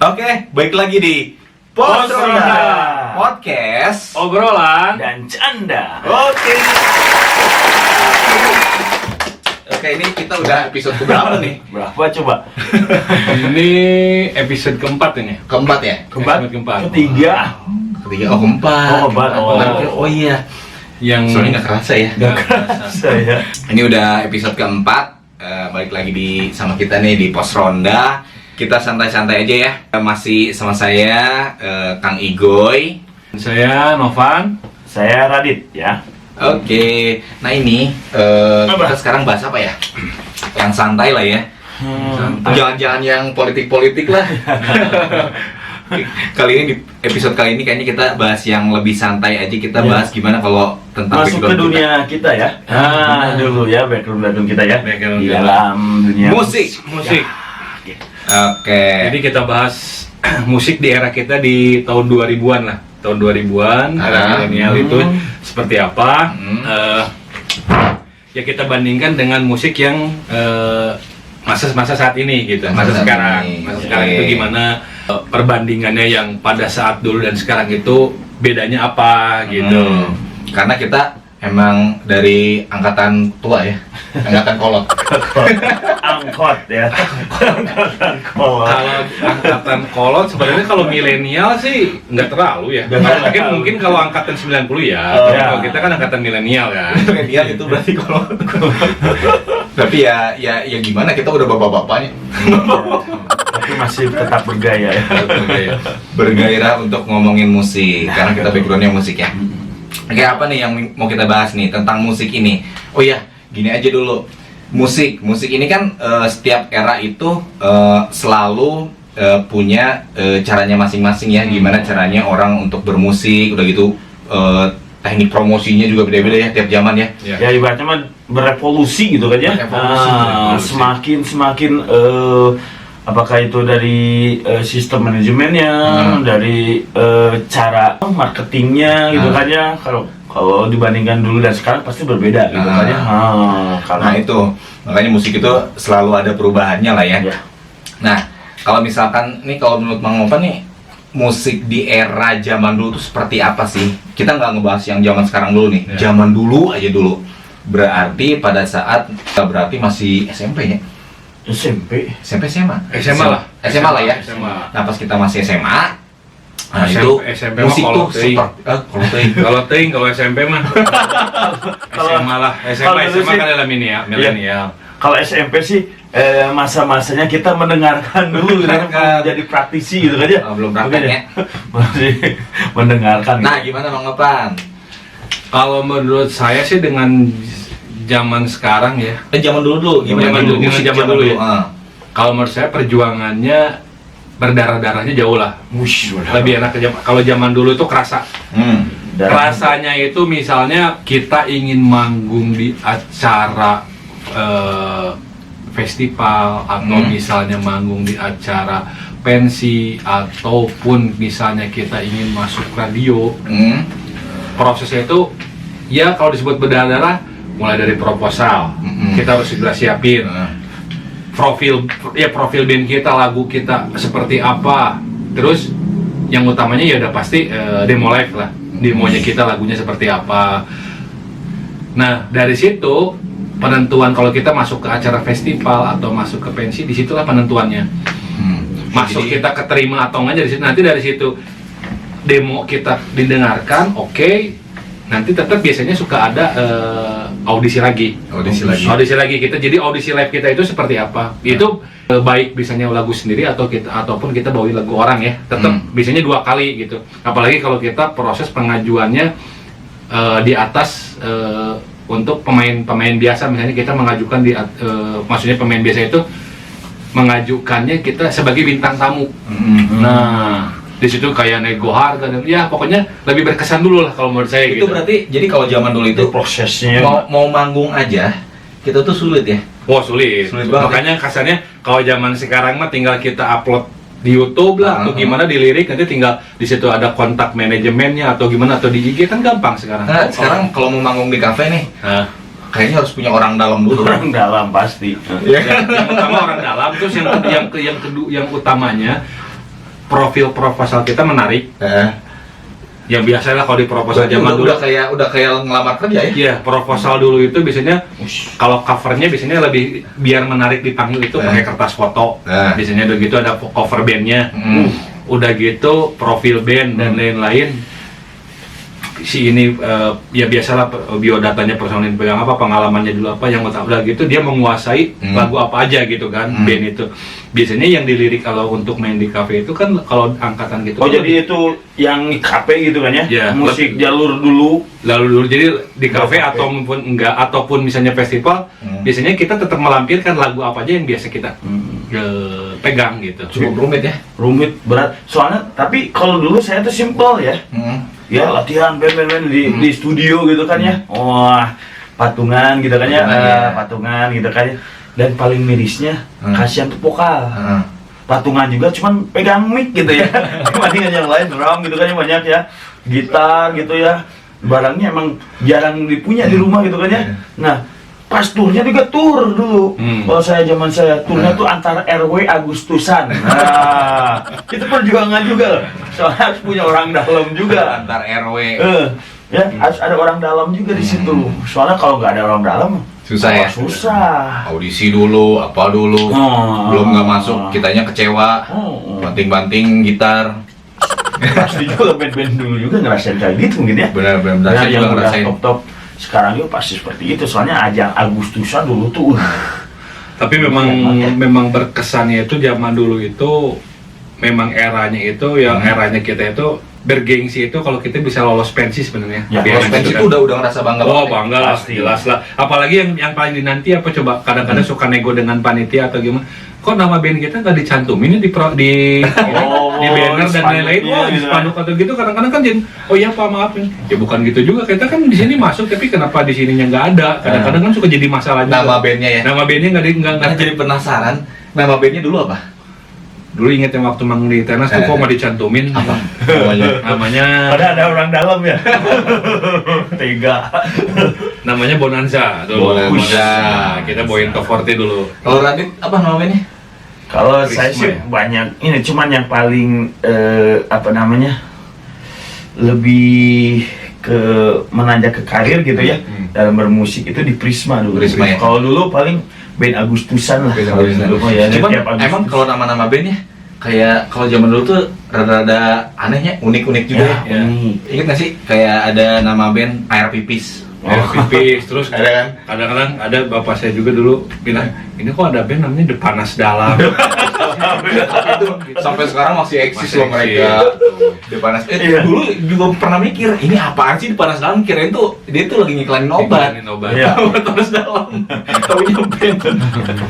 Oke, baik lagi di Pos Ronda Podcast obrolan dan canda. Oke, ini kita udah episode keberapa nih? Berapa coba? Ini episode keempat ini. Keempat ya? Episode keempat. Ketiga. Ketiga, keempat. Oh, keempat. Oh iya. Yang Soalnya nggak kerasa ya. Saya. Ini udah episode keempat. Balik lagi sama kita nih di Pos Ronda. Kita santai-santai aja ya. Masih sama saya, Kang Igoy. saya Novan. Saya Radit ya. Oke, nah ini kita sekarang bahas apa ya? Yang santai lah ya. Jangan-jangan yang politik-politik lah. Kali ini di episode kali ini kayaknya kita bahas yang lebih santai aja. Kita bahas gimana kalau tentang Masuk ke dunia kita ya. Dulu ya background kita ya. Background Di kita. dalam dunia musik. Oke. Jadi kita bahas musik di era kita di tahun 2000-an lah. Tahun 2000-an, era milenial itu seperti apa? Ya kita bandingkan dengan musik yang masa saat ini gitu. Masa sekarang itu gimana perbandingannya yang pada saat dulu dan sekarang itu bedanya apa gitu. Karena kita emang dari angkatan tua ya, angkatan kolot. angkot ya. Angkatan kolot. Kalau angkatan kolot sebenarnya kalau milenial sih nggak terlalu ya. Mungkin kalau angkatan 90 ya. Tapi kalau kita kan angkatan milenial kan. Milenial itu berarti kolot. Tapi ya gimana, kita udah bapak-bapaknya. Tapi masih tetap bergaya ya. Bergairah untuk ngomongin musik karena kita backgroundnya musik ya. Kayak apa nih yang mau kita bahas nih tentang musik ini? Oh iya, gini aja dulu. Musik ini kan setiap era itu selalu punya caranya masing-masing ya. Gimana caranya orang untuk bermusik, udah gitu teknik promosinya juga beda-beda ya tiap zaman ya. Ya ibaratnya mah berevolusi gitu kan ya. Berevolusi. Semakin apakah itu dari sistem manajemennya, dari cara marketingnya gitu kan ya. Kalau dibandingkan dulu dan sekarang pasti berbeda gitu kan ya. Karena itu makanya musik itu selalu ada perubahannya lah ya. Nah, kalau misalkan nih, kalau menurut Mang Nova nih, musik di era zaman dulu tuh seperti apa sih? Kita nggak ngebahas yang zaman sekarang dulu nih. Zaman dulu aja dulu. Berarti pada saat kita berarti masih SMP ya? SMP SMA lah. SMA lah ya. SMA. Nah, pas kita masih SMA, nah SMP itu SMP musik mah tuh kolot kalau SMP mah SMA lah. SMA kan adalah milenial. Kalau SMP sih masa-masanya kita mendengarkan dulu kan, jadi praktisi gitu kan ya. Belum praktek ya. Masih mendengarkan. Nah, gimana Bang Nopan? Kalau menurut saya sih dengan zaman sekarang ya. Zaman dulu gimana? Musik zaman dulu ya. Kalau menurut saya perjuangannya berdarah-darahnya jauh lah. Lebih enak kalau zaman dulu itu kerasa. Rasanya itu misalnya kita ingin manggung di acara festival atau misalnya manggung di acara pensi ataupun misalnya kita ingin masuk radio. Prosesnya itu ya kalau disebut berdarah, mulai dari proposal, kita harus segera siapin profil band kita, lagu kita seperti apa. Terus yang utamanya ya udah pasti demo live lah, demonya kita lagunya seperti apa. Nah dari situ penentuan kalau kita masuk ke acara festival atau masuk ke pensi, disitulah penentuannya. Masuk Jadi, kita keterima atau enggak dari situ. Nanti dari situ demo kita didengarkan, oke. Nanti tetap biasanya suka ada audisi lagi kita. Jadi audisi live kita itu seperti apa? Itu baik biasanya lagu sendiri ataupun kita bawain lagu orang ya. Tetap biasanya 2 kali gitu. Apalagi kalau kita proses pengajuannya di atas untuk pemain biasa, misalnya kita mengajukan maksudnya pemain biasa itu mengajukannya kita sebagai bintang tamu. Nah, di situ kayak nego harga dan ya pokoknya lebih berkesan dulu lah kalau menurut saya itu gitu. berarti jadi kalau zaman dulu itu prosesnya mau manggung aja kita tuh sulit ya. Sulit banget. Makanya kasarnya kalau zaman sekarang mah tinggal kita upload di YouTube lah atau gimana, di lirik nanti tinggal di situ ada kontak manajemennya atau gimana, atau di IG kan gampang sekarang. Nah, sekarang kalau mau manggung di kafe nih, kayaknya harus punya orang dalam dulu. Orang dalam pasti. Yang utama orang dalam, terus yang utamanya profil proposal kita menarik. Yang biasalah kalau di proposal zaman dulu udah kayak ngelamar kerja ya? Iya, proposal dulu itu biasanya kalau covernya biasanya lebih biar menarik dipanggil itu pakai kertas foto. Biasanya udah gitu ada cover bandnya, udah gitu profil band dan lain-lain. Si ini ya biasalah biodatanya personil pegang apa, pengalamannya dulu apa, yang udah gitu dia menguasai lagu apa aja gitu kan, band itu. Biasanya yang dilirik kalau untuk main di kafe itu kan kalau angkatan gitu. Oh jadi itu yang kafe gitu kan ya? Ya, musik jalur dulu. Jadi di kafe ataupun enggak ataupun misalnya festival, biasanya kita tetap melampirkan lagu apa aja yang biasa kita pegang gitu. Cukup rumit ya? Rumit, berat. Soalnya tapi kalau dulu saya tuh simple ya. Ya latihan band di studio gitu kan ya. Wah, patungan gitu kan ya. Patungan gitu kan ya. Dan paling mirisnya kasihan tuh vokal. Patungan juga cuman pegang mic gitu ya. Dibandingkan yang lain drum gitu kan ya, banyak ya. Gitar gitu ya. Barangnya emang jarang dipunya di rumah gitu kan ya. Nah, pas turnya juga tur dulu. Kalau zaman saya turnya tuh antara RW Agustusan. Nah, itu perjuangan juga loh. Soalnya harus punya orang dalam juga. Antar RW. Ya, harus ada orang dalam juga di situ. Soalnya kalau nggak ada orang dalam susah ya? Susah. Audisi dulu, apa dulu. Belum nggak masuk, kitanya kecewa. Banting-banting gitar. Pasti juga band-band dulu juga ngerasain kayak gitu mungkin ya. Benar-benar Nah, saya yang juga udah ngerasain. top sekarang juga pasti seperti itu. Soalnya ajang Agustusan dulu tuh. Tapi memang berkesannya itu zaman dulu itu memang eranya itu yang eranya kita itu bergengsi itu kalau kita bisa lolos pensi sebenarnya. Ya, Lolos pensi itu udah ngerasa bangga Oh banget ya? bangga lah, Pasti. jelas lah. Apalagi yang paling dinanti apa coba kadang-kadang suka nego dengan panitia atau gimana. Kok nama band kita nggak dicantumin di di banner dan lain-lain. Wah di spanduk atau gitu kadang-kadang kan jadi oh iya pak maaf ya bukan gitu juga, kita kan di sini masuk tapi kenapa di sininya nggak ada. Kadang-kadang kan suka jadi masalah juga. Nama bandnya ya? Nama bandnya nggak Karena jadi penasaran, nama bandnya dulu apa? dulu inget yang waktu mang di tenas tuh kok mau dicantumin Apa? namanya Ada orang dalam ya. Tega. namanya Bonanza dulu. Bonanza. Kita bawain top 40 dulu. Kalau Radit apa nama bandnya? Kalau saya Prisma sih ya? banyak ini, cuman yang paling apa namanya lebih ke menanjak ke karir gitu ya dalam bermusik itu di Prisma dulu. Prisma ya? Kalau dulu paling band Agustusan lah. Band Kalau Agustusan. dulu mah ya. Cuman tiap Agustus. emang kalau nama-nama bandnya kayak kalau zaman dulu tuh rada-rada anehnya, unik-unik juga ya. Ya. Ingat nggak sih kayak ada nama band Air Pipis? Air pipis, terus Ada kan? kadang-kadang ada bapak saya juga dulu bilang ini kok ada band namanya The Panas Dalam. Itu sampai sekarang masih eksis Masih loh mereka. eksis. Di panas. Iya. Dulu juga pernah mikir ini apaan sih di panas dalam? Kirain tuh dia tuh lagi ngiklanin obat. Iklanin obat. Iya. Obat panas dalam. Taunya band.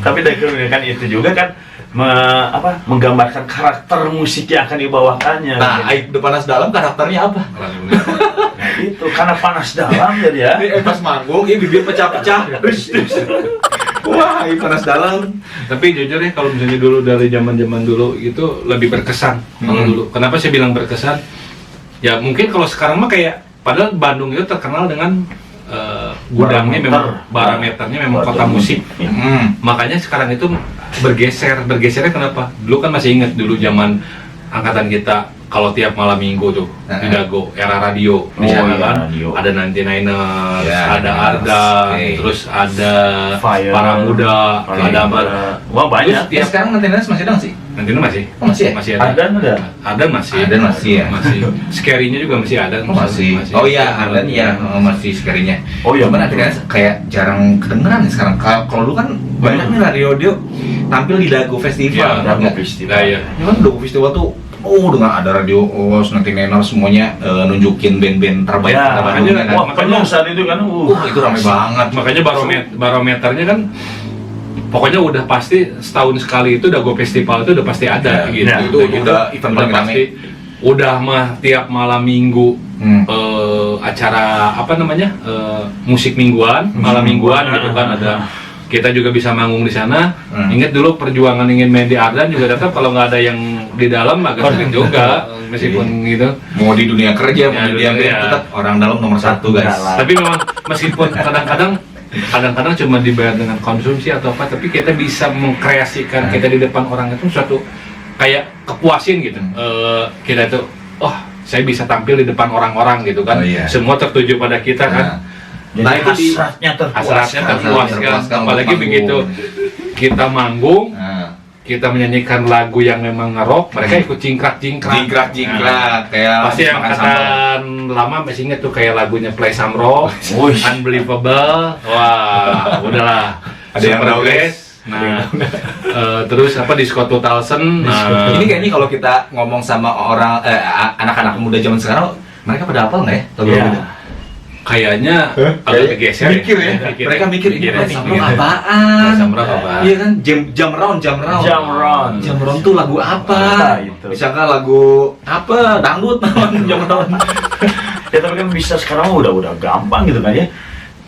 Tapi dari kan itu juga kan menggambarkan karakter musik yang akan dibawakannya. Nah, Aib di panas dalam karakternya apa? Nah, itu karena panas dalam jadi ya. Ini pas manggung, ini bibir pecah-pecah. Wah, Aib panas dalam. Tapi jujur ya kalau misalnya dulu dari zaman-zaman dulu itu lebih berkesan kalau dulu. Kenapa saya bilang berkesan? Ya mungkin kalau sekarang mah kayak padahal Bandung itu terkenal dengan gudangnya memang parameternya memang kota musik. Makanya sekarang itu bergesernya kenapa? Dulu kan masih ingat dulu zaman angkatan kita kalau tiap malam minggu tuh di Dago era radio di sana kan radio. ada 99ers, Ya, ada 99ers, Arda, oke. terus ada Fire, Para Muda, ada apa? Wah banyak. Ya sekarang nanti masih ada nggak sih? Nanti masih? Oh, masih ya? Masih ada. Ada ada. Ada masih. Ada masih ya? Masih. Scary-nya juga masih ada. Masih. Oh iya, Ardan ya masih sekalinya. Oh iya, Cuman betul. akhirnya kayak jarang kedengeran nih sekarang. Kalau dulu kan banyak nih radio tampil di Dago Festival. Iya, Dago Nggak? Festival. Nah, iya. Ya kan Dago Festival tuh dengan ada radio nanti Nenor semuanya nunjukin band-band terbaik Ya, kota Bandung makanya- kan. Wah penuh saat itu kan. Itu ramai banget. Makanya barometernya kan pokoknya udah pasti setahun sekali itu Dago Festival itu udah pasti ada Ya, gitu. ya, itu udah event paling rame. pasti. Udah mah tiap malam minggu Hmm. acara apa namanya musik mingguan, malam mingguan gitu kan ada. Kita juga bisa manggung di sana. Ingat dulu perjuangan ingin main di Ardan juga tetap kalau nggak ada yang di dalam agak sulit juga meskipun gitu. Mau di dunia kerja, mau Ya, di dunia band, ya. tetap orang dalam nomor satu guys. Dalam. Tapi memang meskipun kadang-kadang cuma dibayar dengan konsumsi atau apa, tapi kita bisa mengkreasikan kita di depan orang itu suatu kayak kepuasin gitu. Kita tuh, saya bisa tampil di depan orang-orang gitu kan. Semua tertuju pada kita kan. Jadi hasratnya terpuaskan. Apalagi begitu kita manggung, kita menyanyikan lagu yang memang ngerok, mereka ikut jingkrak. Kayak pasti yang angkatan lama masih inget tuh kayak lagunya Play Some Rock, Unbelievable, wah udahlah. Ada yang Progress. Nah, terus Disco 2000. Nah, ini kayaknya kalau kita ngomong sama orang anak-anak muda zaman sekarang, mereka pada hafal nggak ya lagu-lagu itu? Kayaknya agak kegeser. Mikir ya. Mereka mikir ini Play Some Rock apaan? Play Some Rock apaan? Iya kan, jam round tuh lagu apa? Misalkan lagu apa? Dangdut namanya jam round. Ya tapi kan bisa sekarang udah gampang gitu kan ya.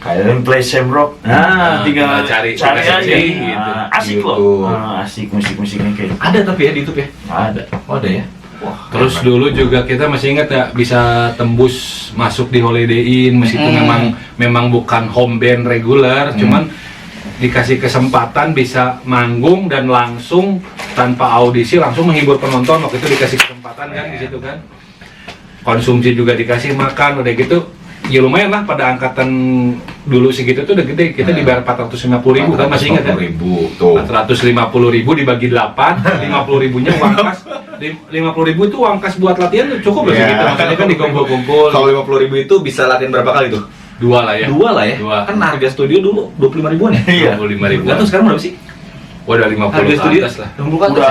Kayak Play Some Rock. Tinggal cari aja gitu. Asik loh. Asik musik-musiknya kayak. Ada tapi ya di YouTube ya? Ada. Oh, ada ya? Wah, terus dulu juga kita masih ingat ya bisa tembus masuk di Holiday Inn meskipun memang bukan home band reguler, cuman dikasih kesempatan bisa manggung dan langsung tanpa audisi langsung menghibur penonton. Waktu itu dikasih kesempatan kan di situ kan. Konsumsi juga dikasih makan udah gitu. Ya lumayan lah pada angkatan dulu segitu tuh udah gede. Kita dibayar 450.000 kan masih ingat ya? 450.000 dibagi 8, 50.000-nya uang kas. 50.000 itu uang kas buat latihan tuh cukup loh segitu. Makanya kan dikumpul-kumpul. Kalau 50.000 itu bisa latihan berapa kali tuh? Dua lah ya. Kan harga studio dulu 25.000-an ya? Iya. 25.000. Enggak tahu sekarang berapa sih? Udah 50 harga ke studio atas lah. 50 ke atas.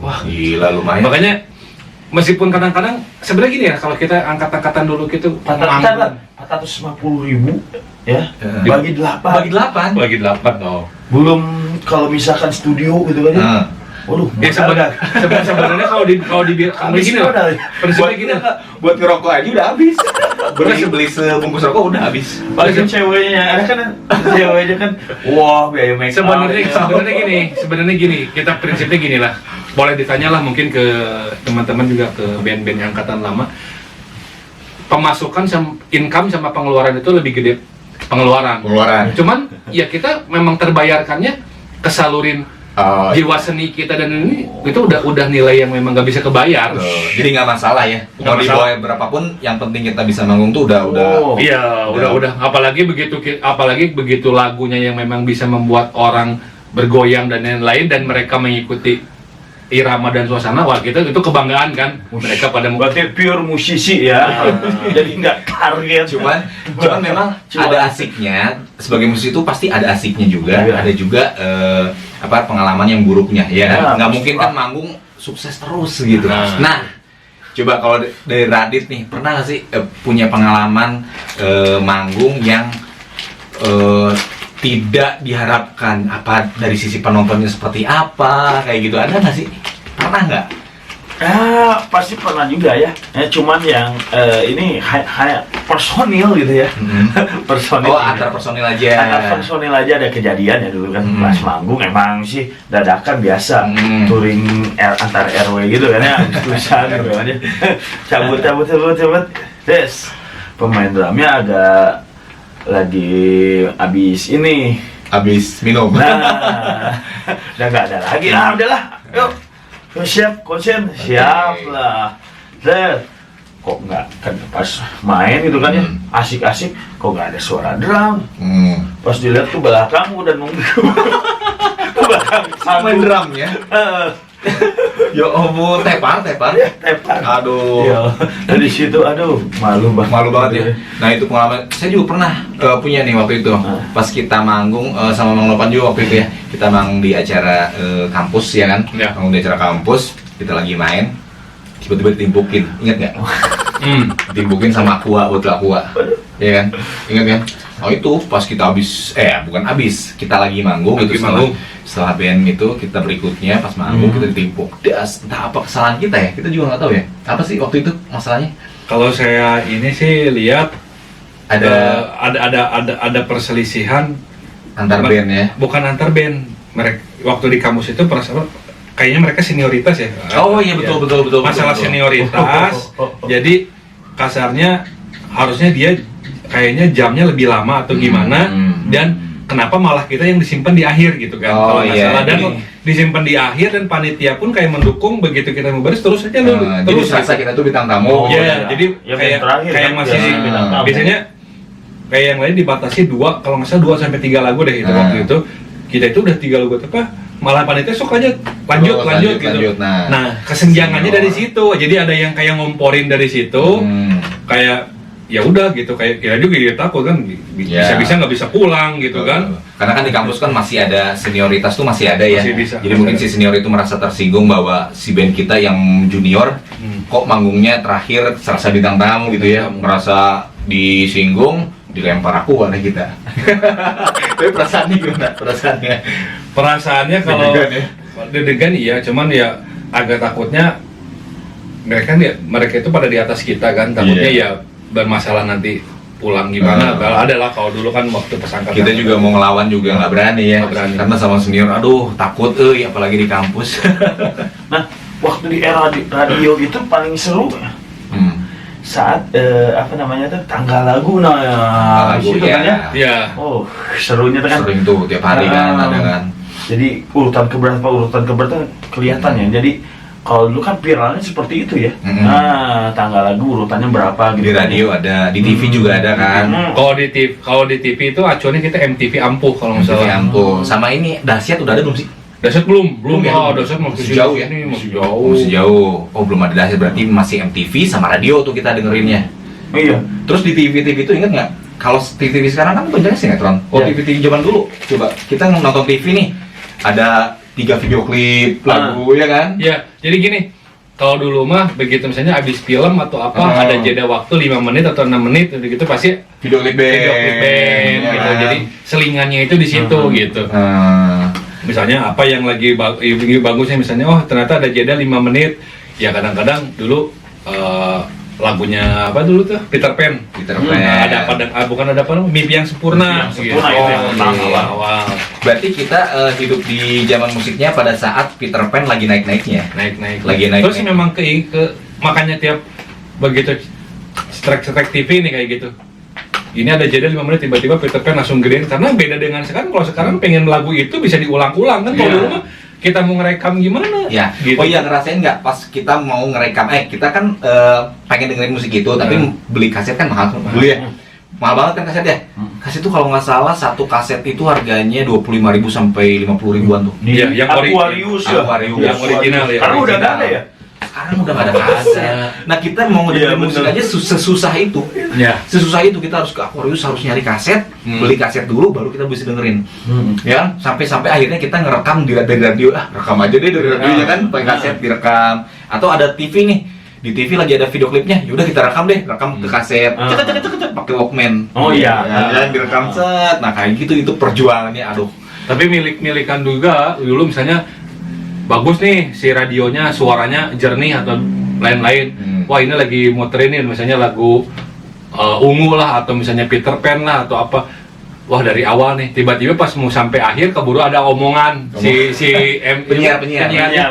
Wah, gila lumayan. Makanya meskipun kadang-kadang sebenarnya gini ya, kalau kita angkat-angkatan dulu gitu 450.000 ya bagi 8 oh. Belum kalau misalkan studio gitu kan ya. Waduh, ya sebenarnya kalau di gini loh. Prinsipnya gini buat ngerokok aja udah habis. Beli sebungkus rokok udah habis. Paling ceweknya kan wah biaya make up. Sebenarnya gini, kita prinsipnya gini lah. Boleh ditanya lah mungkin ke teman-teman juga ke band-band angkatan lama. Pemasukan income sama pengeluaran itu lebih gede pengeluaran. Cuman ya kita memang terbayarkannya kesalurin jiwa seni kita dan ini itu udah nilai yang memang nggak bisa kebayar. Jadi nggak masalah ya. Mau dibawa berapapun, yang penting kita bisa manggung tuh udah. Iya, udah. Apalagi begitu lagunya yang memang bisa membuat orang bergoyang dan lain-lain dan mereka mengikuti irama dan suasana, wah itu kebanggaan kan. Mereka pada berarti pure musisi ya. Jadi nggak target. Cuman memang ada asiknya. Sebagai musisi itu pasti ada asiknya juga. Ada juga pengalaman yang buruknya ya. Nggak mungkin kan manggung sukses terus gitu. Nah, coba kalau dari Radit nih, pernah nggak sih punya pengalaman manggung yang tidak diharapkan, apa dari sisi penontonnya seperti apa kayak gitu, ada nggak sih? Pernah nggak? Pasti pernah juga ya. Cuman yang ini personil gitu ya. Personil. Antar personil aja. Antar personil aja ada kejadian ya dulu kan pas manggung emang sih dadakan biasa touring antar RW gitu kan ya. Tulisan gitu kan ya. Cabut. Terus pemain drumnya agak lagi habis minum. Nah, udah nggak ada lagi. Udahlah, yuk siap konsen, siap lah. Kok nggak kan pas main gitu kan ya, asik-asik, kok nggak ada suara drum. Pas dilihat ke belakang udah nunggu. Ke belakang main drum ya. Ya ampun, tepar. Aduh. Yo, dari situ malu banget ya. Nah, itu pengalaman saya juga pernah punya nih waktu itu. Pas kita manggung sama Mang Lopan juga waktu itu ya. Kita manggung di acara kampus ya kan. Manggung di acara kampus, kita lagi main. Tiba-tiba ditimpukin, ingat nggak? Ditimpukin sama botol aqua. Ya kan? Ingat kan? Oh itu pas kita kita lagi manggung setelah band itu kita berikutnya pas manggung kita ditimpuk. Entah apa kesalahan kita ya, kita juga nggak tahu ya. Apa sih waktu itu masalahnya? Kalau saya ini sih lihat ada perselisihan antar band ya. Bukan antar band. Mereka waktu di kampus itu kayaknya mereka senioritas ya. Oh iya betul. Masalah senioritas. Jadi kasarnya harusnya dia kayaknya jamnya lebih lama atau gimana dan kenapa malah kita yang disimpan di akhir gitu kan, Oh, kalau nggak iya. salah, dan Jadi- disimpan di akhir dan panitia pun kayak mendukung begitu kita mau baris terus aja lu jadi terus serasa kita tuh bintang tamu. Oh, ya, iya. jadi Ya, kayak yang terakhir kayak kan masih biasanya bintang tamu. biasanya kayak yang lain dibatasi 2, kalau nggak salah 2 sampai 3 lagu deh itu waktu itu. Kita itu udah 3 lagu apa? Malah panitia sok aja lanjut Terus, lanjut gitu. lanjut. Nah, Kesenjangannya senior. dari situ. Jadi ada yang kayak ngomporin dari situ, kayak ya udah gitu, kayak kira juga dia takut kan Ya. bisa-bisa nggak bisa pulang gitu kan. Karena kan di kampus kan masih ada senioritas tuh masih ada ya. Masih bisa. Jadi mungkin si senior itu merasa tersinggung bahwa si band kita yang junior kok manggungnya terakhir serasa bintang tamu gitu ya, merasa disinggung, dilempar aku oleh kita. Tapi perasaannya gimana? Perasaannya kalau Deg-degan ya? deg-degan iya, cuman ya agak takutnya mereka itu pada di atas kita kan, takutnya Iya. ya bermasalah nanti pulang gimana. Kalau ada lah, kalau dulu kan waktu pesangka Kita juga mau ngelawan juga nggak berani ya, Nggak berani. karena sama senior, aduh takut, apalagi di kampus. Nah, waktu di era radio itu paling seru saat apa namanya tuh tanggal lagu. Nah, Lagu, situ ya. kan ya. ya. Oh, serunya tuh kan. Sering tuh tiap hari kan ada kan. Jadi urutan keberapa kelihatan ya. Jadi kalau dulu kan viralnya seperti itu ya. Nah, tanggal lagu urutannya berapa gitu. Di radio ada, di TV juga ada kan. Kalau di TV itu acuannya kita MTV Ampuh kalau nggak TV salah. Ampuh. Sama ini dahsyat udah ada belum sih? Dahsyat belum ya? Oh, Dahsyat Masih jauh ya? Ini masih jauh. Masih jauh. Oh belum ada dahsyat, berarti masih MTV sama radio tuh kita dengerinnya. Iya. Terus di TV itu inget nggak? Kalau TV sekarang kan banyaknya sinetron. Oh Ya. TV zaman dulu, coba kita nonton TV nih, ada 3 video klip lagu ya kan? Ya, jadi gini, kalau dulu mah begitu misalnya habis film atau apa, Oh. ada jeda waktu 5 menit atau 6 menit gitu pasti Video klip band. video klip band ya gitu. kan? Jadi selingannya itu di situ gitu. Misalnya apa yang lagi bagusnya, misalnya oh ternyata ada jeda 5 menit. Ya kadang-kadang dulu lagunya apa dulu tuh Peter Pan. Peter Pan. Bukan ada apa, Mimpi yang Sempurna. Mimpi yang Sempurna itu yang pertama, iya, awal. Berarti kita hidup di zaman musiknya pada saat Peter Pan lagi naik-naiknya. Naik. Lagi naik. Terus memang makanya tiap begitu strike TV nih kayak gitu. Ini ada jeda 5 menit, tiba-tiba Peter Pan langsung gedein. Karena beda dengan sekarang, kalau sekarang pengen lagu itu bisa diulang-ulang kan. Kalau Iya. dulu mah kita mau ngerekam gimana? Ya, Gitu. oh iya ngerasain nggak pas kita mau ngerekam, kita kan pengen dengerin musik itu, tapi beli kaset kan mahal dulu ya, mahal banget kan kaset ya. Kaset itu kalau nggak salah satu kaset itu harganya 25.000 sampai 50.000-an tuh. Iya, yang Aquarius ya. Aquarius. Yang original ya. Sekarang udah nggak ada ya. Sekarang udah nggak ada kaset. Nah kita mau ngedengerin Iya, musik bener. aja sesusah itu. Ya. Sesusah itu kita harus ke Aquarius, harus nyari kaset, beli kaset dulu baru kita bisa dengerin. Ya, sampai akhirnya kita ngerekam dari radio, rekam aja deh dari radionya kan, pakai kaset direkam. Atau ada TV nih, di TV lagi ada video klipnya, yaudah kita rekam ke kaset, cek pakai Walkman. Oh iya. Dan direkam set. Nah kayak gitu itu perjuangannya, aduh. Tapi milikan juga dulu misalnya bagus nih si radionya, suaranya jernih atau lain-lain. Wah ini lagi muterin nih misalnya lagu Ungu lah atau misalnya Peter Pan lah atau apa. Wah dari awal nih tiba-tiba pas mau sampai akhir keburu ada omongan si Penyiar.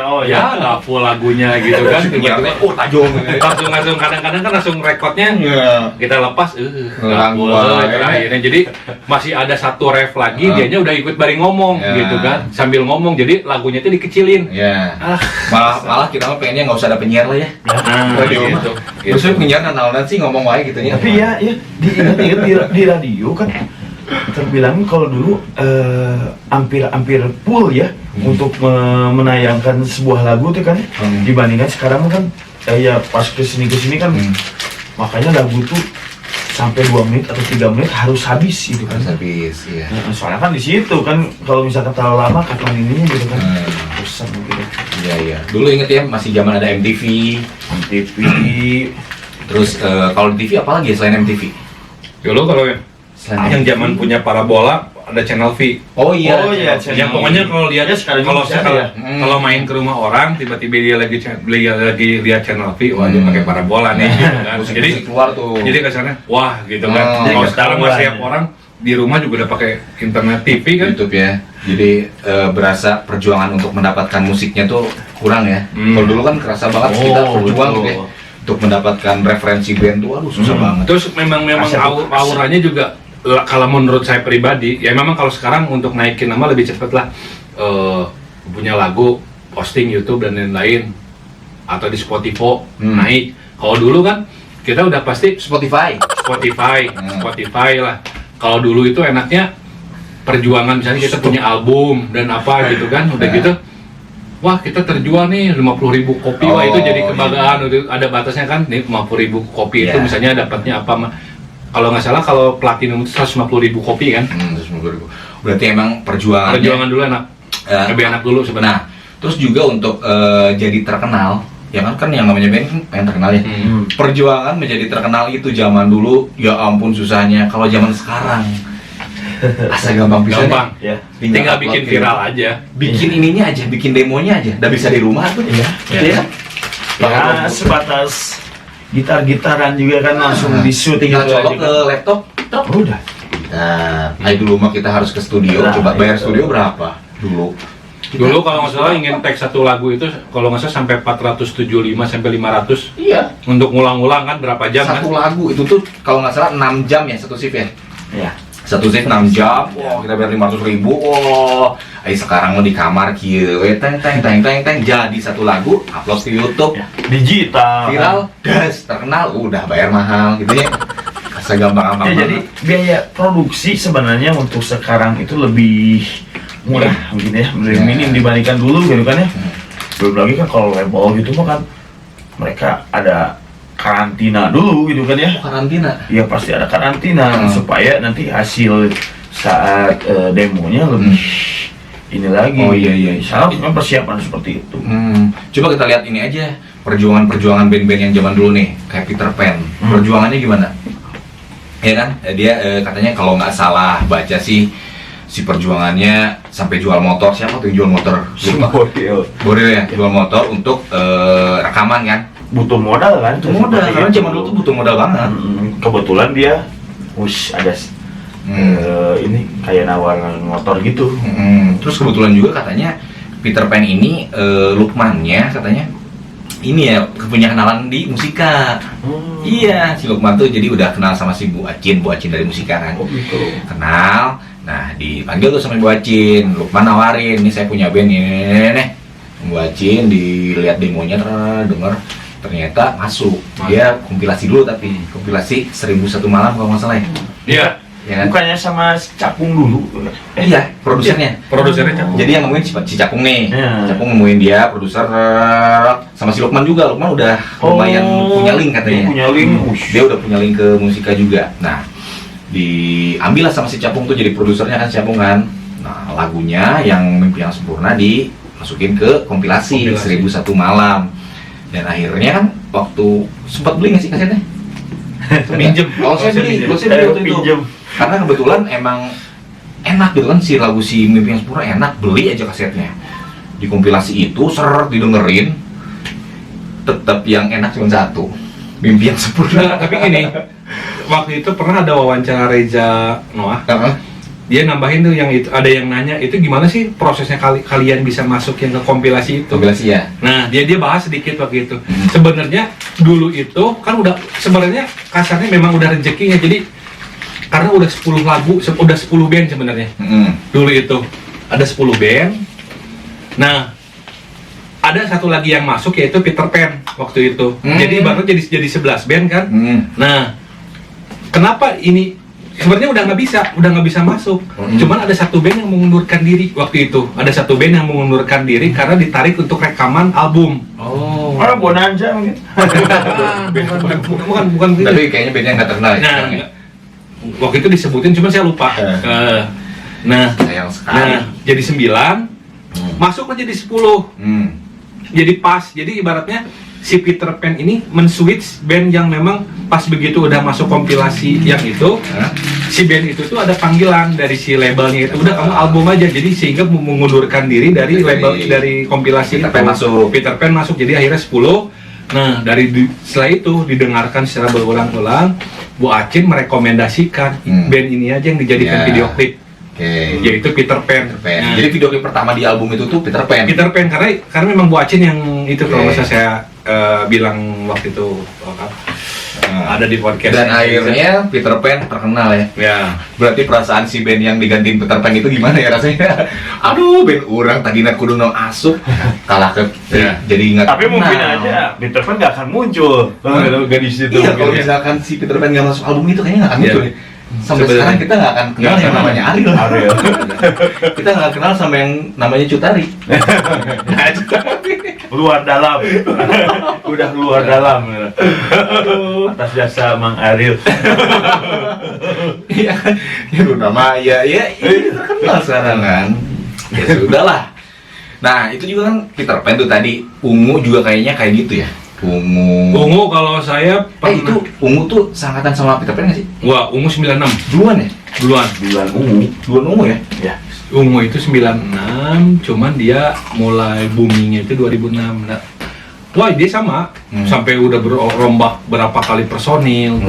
Oh, ya nggak full lagunya gitu kan. Penyiarnya, Tiba-tiba tajong. langsung kadang-kadang kan langsung rekodnya Iya. kita lepas nggak full Ngangguan. akhirnya. Jadi masih ada satu ref lagi, dianya udah ikut bareng ngomong Ya. gitu kan, sambil ngomong, jadi lagunya itu dikecilin. Ya. Ah. Malah kita mah pengennya nggak usah ada penyiar lah ya. Radio mah. gitu. Terus penyiar naon sih ngomong wae gitu ya. Tapi ya diingat-ingat di radio kan terbilang kalau dulu hampir full ya untuk menayangkan sebuah lagu tuh kan, dibandingkan sekarang kan ya pas kesini kan makanya lagu tuh sampai 2 menit atau 3 menit harus habis gitu kan. Harus habis ya. Nah, soalnya kan di situ kan kalau misalkan terlalu lama kapan ininya gitu kan. Bosan gitu. Iya. Dulu inget ya masih zaman ada MTV. MTV. Terus kalau di TV apa lagi ya selain MTV? Dulu kalau yang zaman punya parabola ada channel V. Oh iya. Yang pokoknya kalau lihat Ya, sekarang kalau masih ada ya. kalau main ke rumah orang tiba-tiba dia lagi lihat channel V, wah dia pakai parabola nih gitu kan. Jadi keluar tuh. jadi kesannya wah gitu kan. Oh, Kalau jadi sekarang ketahuan. masih orang di rumah juga udah pakai internet TV kan. YouTube ya. Jadi berasa perjuangan untuk mendapatkan musiknya tuh kurang ya. Kalau dulu kan kerasa banget kita berjuang betul. gitu ya. Untuk mendapatkan referensi band tuh aduh susah banget. Terus memang Aset- auranya juga kalau menurut saya pribadi ya memang kalau sekarang untuk naikin nama lebih cepet lah, punya lagu posting YouTube dan lain-lain atau di Spotify naik. Kalau dulu kan kita udah pasti Spotify lah. Kalau dulu itu enaknya perjuangan, misalnya kita punya album dan apa gitu kan, udah gitu wah kita terjual nih 50.000 kopi, wah itu jadi kebanggaan. Iya. Ada batasnya kan, nih 50.000 kopi itu misalnya dapatnya apa, kalau nggak salah kalau platinum itu 150.000 kopi kan. 150.000. Berarti emang perjuangan Dulu enak, lebih enak dulu sebenarnya. Nah, terus juga untuk jadi terkenal, ya kan yang namanya band kan pengen terkenal ya. Perjuangan menjadi terkenal itu zaman dulu, ya ampun susahnya. Kalau zaman sekarang asa gampang bisa. Gampang. Ya. Tinggal bikin viral aja. Bikin ininya aja, bikin demonya aja. Udah bisa di rumah tuh. Iya. Ya, sebatas gitar-gitaran juga kan langsung di shoot, tinggal colok ke laptop. Udah. Nah, dulu mah kita harus ke studio. Coba bayar studio berapa dulu? Dulu kalau nggak salah ingin tag satu lagu itu kalau nggak salah sampai 475 sampai 500. Iya. Untuk ngulang-ngulang kan berapa jam satu kan? lagu itu tuh kalau nggak salah 6 jam ya satu shift ya. Iya. Satu shift 6 jam. Wah, kita bayar 500.000. Wah, sekarang mau di kamar kieu teng jadi satu lagu upload ke YouTube. Ya. Digital. Viral, das, terkenal, udah bayar mahal gitu ya. Segampang-gampang. Ya, jadi biaya produksi sebenarnya untuk sekarang itu lebih murah mungkin ya, lebih minim dibandingkan dulu gitu kan ya. Belum lagi kan kalau label gitu mah kan mereka ada karantina dulu gitu kan ya. Karantina? Iya pasti ada karantina supaya nanti hasil saat demonya lebih ini lagi. Oh iya. Salah persiapan seperti itu. Coba kita lihat ini aja perjuangan band-band yang zaman dulu nih, kayak Peter Pan. Perjuangannya gimana? Ya kan, dia katanya kalau nggak salah baca sih si perjuangannya sampai jual motor. Siapa tuh yang jual motor? Boril ya, jual motor untuk rekaman kan? Butuh modal kan? Butuh modal, karena zaman dulu tuh butuh modal banget. Kebetulan dia ada ini kayak nawaran motor gitu. Terus kebetulan juga katanya Peter Pan ini Lukmannya katanya ini ya punya kenalan di Musika. Iya, si Lukman tuh jadi udah kenal sama si Bu Acin dari Musika kan. Oh gitu. Kenal. Nah, dipanggil tuh sama Bu Acin. Lukman nawarin, "Nih saya punya band ini nih." Bu Acin dilihat demonya, denger ternyata masuk. Dia kompilasi dulu tapi kompilasi 1001 malam kalau nggak salah ya. Iya. Ya kan? Bukannya sama Cakung dulu? Iya, produsernya. Produsernya Cakung. Jadi yang nemuin si Cakung nih. Iya. Cakung nemuin dia, produser sama si Lukman juga. Lukman udah lumayan punya link katanya. Punya link. Dia udah punya link ke Musika juga. Nah, diambil lah sama si Cakung tuh jadi produsernya kan si Cakung kan. Nah, lagunya yang Mimpi yang Sempurna dimasukin ke kompilasi 1001 malam. Dan akhirnya kan waktu sempat beli nggak sih kasetnya? Pinjem. Kalau saya beli waktu itu. Karena kebetulan emang enak gitu kan si lagu si Mimpi yang Sempurna enak, beli aja kasetnya. Di kompilasi itu seret didengerin, tetap yang enak cuma satu, Mimpi yang Sempurna. Tapi gini, waktu itu pernah ada wawancara Reza Noah. Dia nambahin tuh yang itu, ada yang nanya itu gimana sih prosesnya kalian bisa masuk yang ke kompilasi itu. Kompilasi ya. Nah dia bahas sedikit waktu itu. Sebenarnya dulu itu kan udah sebenarnya kasarnya memang udah rezekinya, jadi karena udah 10 lagu, udah 10 band sebenarnya. Dulu itu ada 10 band. Nah ada satu lagi yang masuk yaitu Peter Pan waktu itu. Jadi baru jadi 11 band kan. Nah kenapa ini sebenarnya udah nggak bisa masuk. Cuman ada satu band yang mengundurkan diri waktu itu. Ada satu band yang mengundurkan diri karena ditarik untuk rekaman album. Oh. Bonanza mungkin. Bukan. Tapi kayaknya bandnya nggak terkenal ya. Nah, waktu itu disebutin, cuman saya lupa. Nah, sayang sekali. Jadi 9, masuk aja di 10. Jadi pas. Jadi ibaratnya si Peter Pan ini men-switch band yang memang pas begitu udah masuk kompilasi yang itu, si band itu tuh ada panggilan dari si labelnya itu, udah kamu album aja. Jadi sehingga mengundurkan diri dari label, dari kompilasi Peter Pan masuk. Jadi akhirnya 10. Nah setelah itu didengarkan secara berulang-ulang, Bu Acin merekomendasikan band ini aja yang dijadikan video klip. Yaitu Peter Pan. Nah, jadi video klip pertama di album itu tuh Peter Pan karena memang Bu Acin yang itu kalau misalnya saya bilang waktu itu ada di podcast. Dan akhirnya Peter Pan terkenal ya. Ya. Berarti perasaan si band yang digantiin Peter Pan itu gimana ya rasanya? Aduh, band orang tadi nak kudu no asup kalah ke Ya. jadi ingat. Tapi mungkin aja Peter Pan nggak akan muncul kalau nggak di situ. Iya, kalau mungkin ya. misalkan si Peter Pan nggak masuk album itu kayaknya nggak akan Iya. muncul. Ya. Sampai Sebenarnya. sekarang kita nggak akan kenal Nggak yang kenal. namanya Ariel. Ariel. Kita nggak kenal sama yang namanya Cutari. Luar dalam. Udah luar dalam. Atas jasa Mang Ariel. Iya kan? Ya udah Maya ya terkenal sekarang kan. Ya sudahlah. Nah, itu juga kan Peter Pan tuh tadi. Ungu juga kayaknya kayak gitu ya. Ungu kalau saya Itu Ungu tuh sangkatan sama Peter Pan nggak sih? Wah, Ungu 96 Duluan ya? duluan. Bulan ungu. Duluan Ungu ya? Ya. Ungu itu 96, cuman dia mulai boomingnya itu 2006. Nah, wah dia sama, sampai udah berombak berapa kali personil,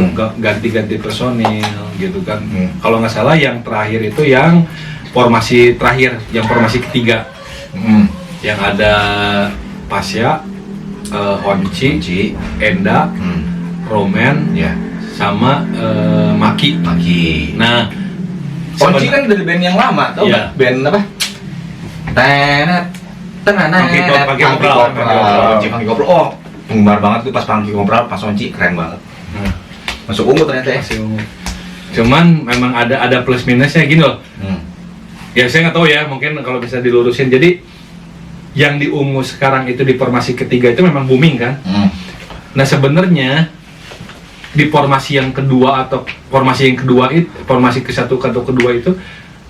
ganti-ganti personil gitu kan. Kalau nggak salah yang terakhir itu yang formasi terakhir, yang formasi ketiga, yang ada Pasya, Honci, Enda, Roman, Ya. sama Maki. Nah, Onci kan dari band yang lama, tau Iya. nggak? Band apa? Tenet, Funky Kopral. Funky Kopral. Oh, penggemar banget tuh pas Funky Kopral, pas Onci keren banget. Nah, Masuk Ungu ternyata ya. masih ungu. Cuman memang ada plus minusnya gini loh. Ya saya nggak tahu ya, mungkin kalau bisa dilurusin. Jadi yang di Ungu sekarang itu di formasi ketiga itu memang booming kan. Nah sebenarnya di formasi yang kedua atau formasi yang kedua itu, formasi ke-1 atau kedua itu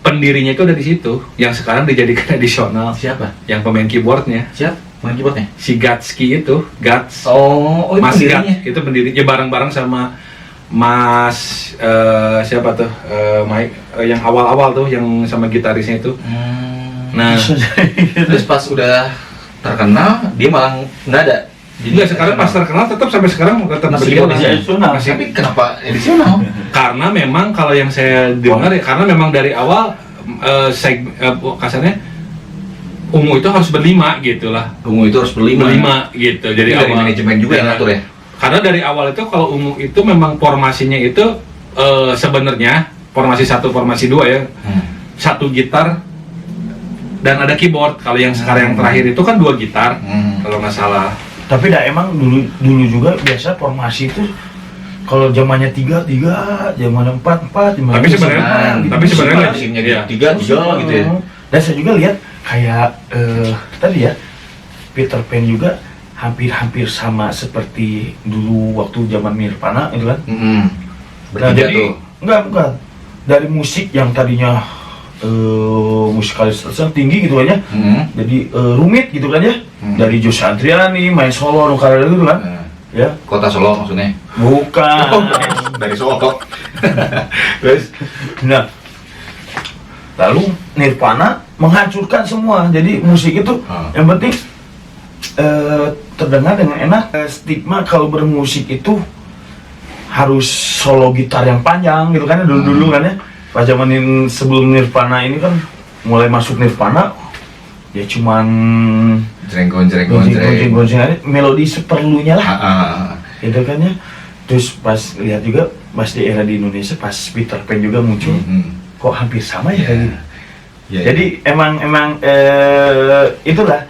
pendirinya itu ada di situ, yang sekarang dijadikan additional. Siapa? Yang pemain keyboardnya, Siapa? Main keyboardnya? si Gatski itu, Gats. Oh, itu Mas pendirinya. Gats itu pendirinya bareng-bareng sama Mas siapa tuh? Mike yang awal-awal tuh yang sama gitarisnya itu. Nah, Terus pas udah terkenal, dia malah nggak ada. juga sekarang pas terkenal tetap sampai sekarang tetap Masih berkembang. additional. Masih- Tapi kenapa edisional? karena memang kalau yang saya dengar ya karena memang dari awal kasarnya Ungu itu harus berlima gitu lah. Ungu itu harus berlima. Gitu. Jadi dari manajemen juga yang ngatur ya. Karena dari awal itu kalau Ungu itu memang formasinya itu sebenarnya formasi 1, formasi 2 ya. Satu gitar dan ada keyboard. Kalau yang sekarang yang terakhir itu kan 2 gitar kalau nggak salah. Tapi dah emang dulu juga biasa formasi itu kalau zamannya 3, zamannya 4, Tapi sebenarnya musimnya iya. tiga gitu ya. Dan saya juga lihat kayak tadi ya Peter Pan juga hampir sama seperti dulu waktu zaman Nirvana gitu kan. Nah, Bertiga jadi tuh. bukan dari musik yang tadinya musikalitasnya tinggi gitu kan ya. Jadi rumit gitu kan ya. Dari Josh Adriani main solo ukulele gitu kan. Ya. Kota Solo maksudnya. Bukan. Dari Solo. Terus Nah, lalu Nirvana menghancurkan semua. Jadi musik itu yang penting terdengar dengan enak. Stigma kalau bermusik itu harus solo gitar yang panjang gitu kan ya, dulu kan ya. Pas zaman sebelum Nirvana ini kan mulai masuk Nirvana ya cuman gonjeng aja, melodi seperlunya lah. Gitu kan ya. Terus pas lihat juga pas di era di Indonesia pas Peter Pan juga muncul, kok hampir sama ya kayak gitu. Jadi emang itulah